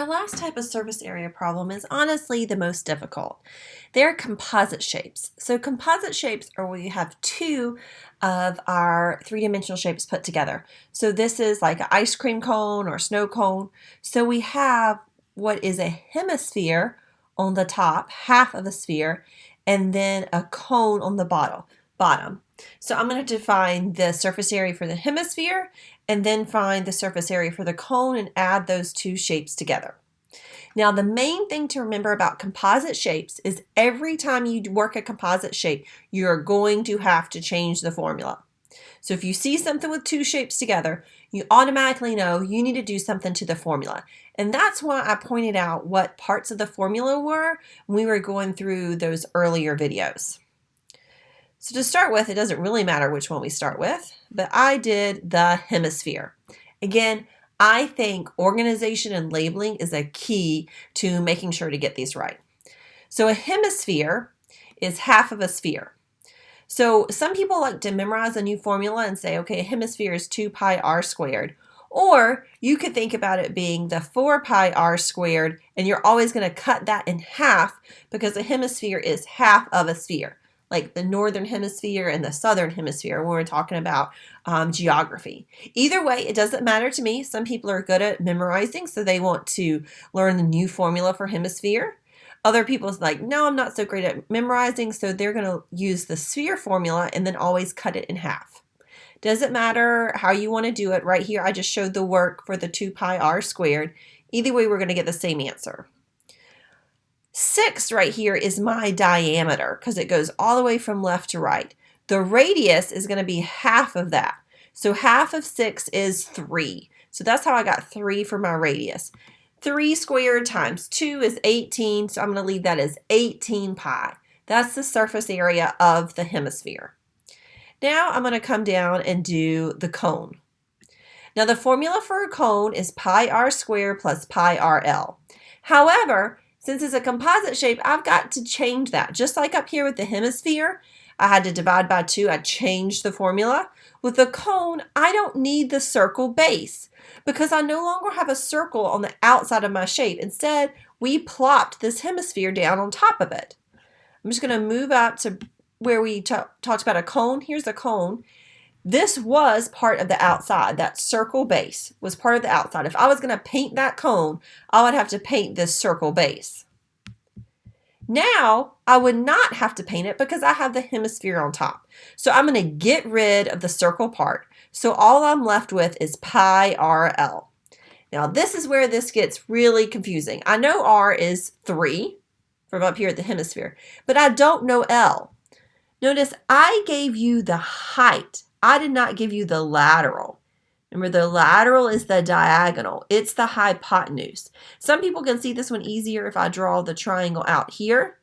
Our last type of surface area problem is honestly the most difficult. They're composite shapes. So composite shapes are where you have two of our three-dimensional shapes put together. So this is like an ice cream cone or snow cone. So we have what is a hemisphere on the top, half of a sphere, and then a cone on the bottom. So I'm going to define the surface area for the hemisphere and then find the surface area for the cone and add those two shapes together. Now, the main thing to remember about composite shapes is every time you work a composite shape, you're going to have to change the formula. So if you see something with two shapes together, you automatically know you need to do something to the formula. And that's why I pointed out what parts of the formula were when we were going through those earlier videos. So to start with, it doesn't really matter which one we start with, but I did the hemisphere. Again, I think organization and labeling is a key to making sure to get these right. So a hemisphere is half of a sphere. So some people like to memorize a new formula and say, okay, a hemisphere is 2 pi r squared. Or you could think about it being the 4 pi r squared, and you're always going to cut that in half because a hemisphere is half of a sphere, like the northern hemisphere and the southern hemisphere when we're talking about geography. Either way, it doesn't matter to me. Some people are good at memorizing, so they want to learn the new formula for hemisphere. Other people's like, no, I'm not so great at memorizing, so they're going to use the sphere formula and then always cut it in half. Doesn't matter how you want to do it. Right here, I just showed the work for the 2 pi r squared. Either way, we're going to get the same answer. 6 right here is my diameter because it goes all the way from left to right. The radius is going to be half of that. So half of 6 is 3. So that's how I got 3 for my radius. 3 squared times 2 is 18, so I'm going to leave that as 18 pi. That's the surface area of the hemisphere. Now I'm going to come down and do the cone. Now the formula for a cone is pi r squared plus pi rl. However, since it's a composite shape, I've got to change that. Just like up here with the hemisphere, I had to divide by 2. I changed the formula. With the cone, I don't need the circle base because I no longer have a circle on the outside of my shape. Instead, we plopped this hemisphere down on top of it. I'm just going to move up to where we talked about a cone. Here's a cone. This was part of the outside. That circle base was part of the outside. If I was going to paint that cone, I would have to paint this circle base. Now, I would not have to paint it because I have the hemisphere on top. So I'm going to get rid of the circle part. So all I'm left with is pi rl. Now, this is where this gets really confusing. I know r is 3 from up here at the hemisphere, but I don't know l. Notice I gave you the height. I did not give you the lateral. Remember, the lateral is the diagonal. It's the hypotenuse. Some people can see this one easier if I draw the triangle out here.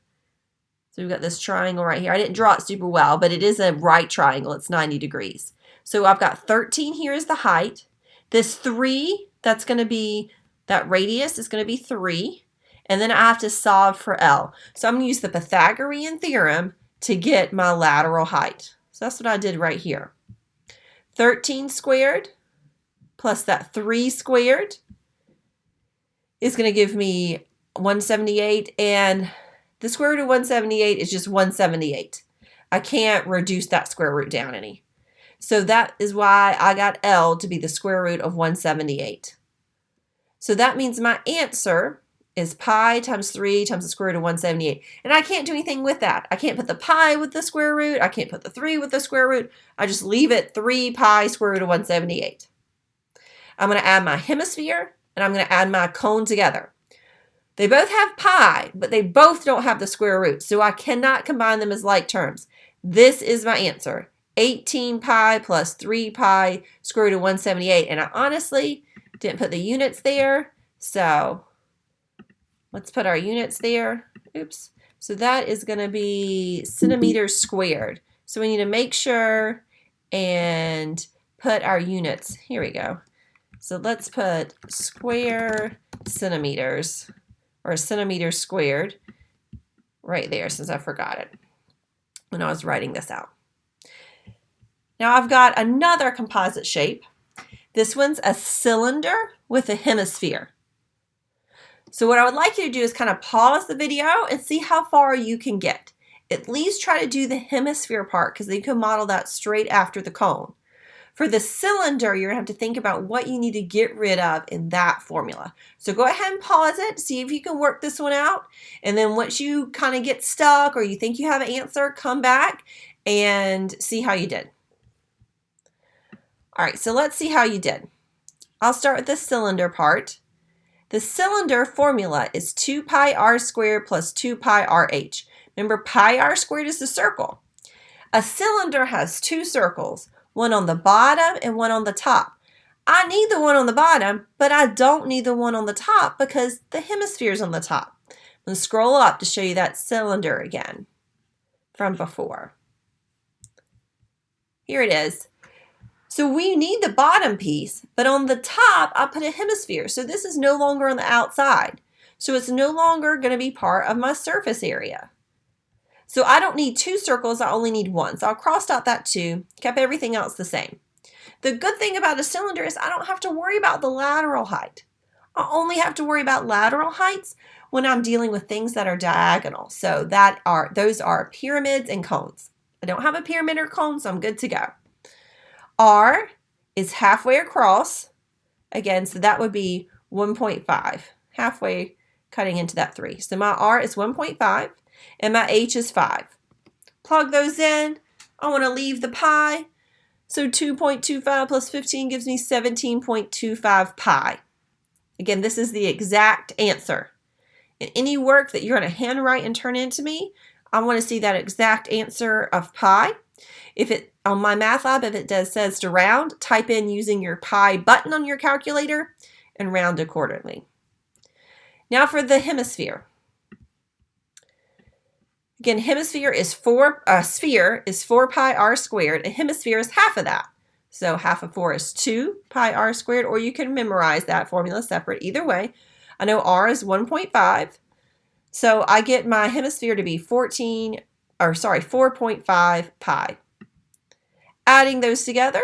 So we've got this triangle right here. I didn't draw it super well, but it is a right triangle. It's 90 degrees. So I've got 13 here is the height. This 3, that's going to be, that radius is going to be 3. And then I have to solve for L. So I'm going to use the Pythagorean theorem to get my lateral height. So that's what I did right here. 13 squared plus that 3 squared is going to give me 178, and the square root of 178 is just 178. I can't reduce that square root down any. So that is why I got L to be the square root of 178. So that means my answer is pi times 3 times the square root of 178. And I can't do anything with that. I can't put the pi with the square root. I can't put the 3 with the square root. I just leave it 3 pi square root of 178. I'm going to add my hemisphere and I'm going to add my cone together. They both have pi, but they both don't have the square root, so I cannot combine them as like terms. This is my answer, 18 pi plus 3 pi square root of 178. And I honestly didn't put the units there, so let's put our units there. Oops. So that is going to be centimeters squared. So we need to make sure and put our units. Here we go. So let's put square centimeters, or centimeters squared, right there since I forgot it when I was writing this out. Now I've got another composite shape. This one's a cylinder with a hemisphere. So what I would like you to do is kind of pause the video and see how far you can get. At least try to do the hemisphere part because you can model that straight after the cone. For the cylinder, you're going to have to think about what you need to get rid of in that formula. So go ahead and pause it, see if you can work this one out. And then once you kind of get stuck or you think you have an answer, come back and see how you did. All right, so let's see how you did. I'll start with the cylinder part. The cylinder formula is 2 pi r squared plus 2 pi rh. Remember, pi r squared is the circle. A cylinder has two circles, one on the bottom and one on the top. I need the one on the bottom, but I don't need the one on the top because the hemisphere is on the top. I'm going to scroll up to show you that cylinder again from before. Here it is. So we need the bottom piece, but on the top, I put a hemisphere. So this is no longer on the outside. So it's no longer going to be part of my surface area. So I don't need two circles, I only need one. So I crossed out that 2, kept everything else the same. The good thing about a cylinder is I don't have to worry about the lateral height. I only have to worry about lateral heights when I'm dealing with things that are diagonal. So those are pyramids and cones. I don't have a pyramid or cone, so I'm good to go. R is halfway across. Again, so that would be 1.5, halfway cutting into that 3. So my R is 1.5 and my H is 5. Plug those in. I want to leave the pi. So 2.25 plus 15 gives me 17.25 pi. Again, this is the exact answer. In any work that you're going to handwrite and turn into me, I want to see that exact answer of pi. If it on my math lab, if it says to round, type in using your pi button on your calculator and round accordingly. Now for the hemisphere. Again, sphere is 4 pi r squared. A hemisphere is half of that. So half of 4 is 2 pi r squared, or you can memorize that formula separate. Either way, I know r is 1.5. So I get my hemisphere to be 4.5 pi. Adding those together,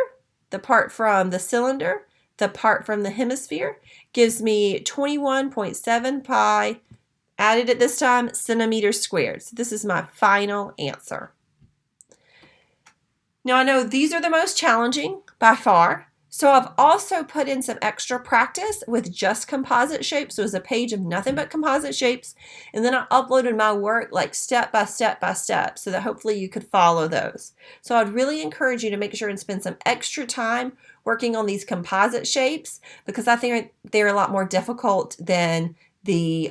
the part from the cylinder, the part from the hemisphere, gives me 21.7 pi, added at this time, centimeters squared. So this is my final answer. Now I know these are the most challenging by far, so I've also put in some extra practice with just composite shapes. So it's a page of nothing but composite shapes, and then I uploaded my work like step by step by step so that hopefully you could follow those. So I'd really encourage you to make sure and spend some extra time working on these composite shapes because I think they're a lot more difficult than the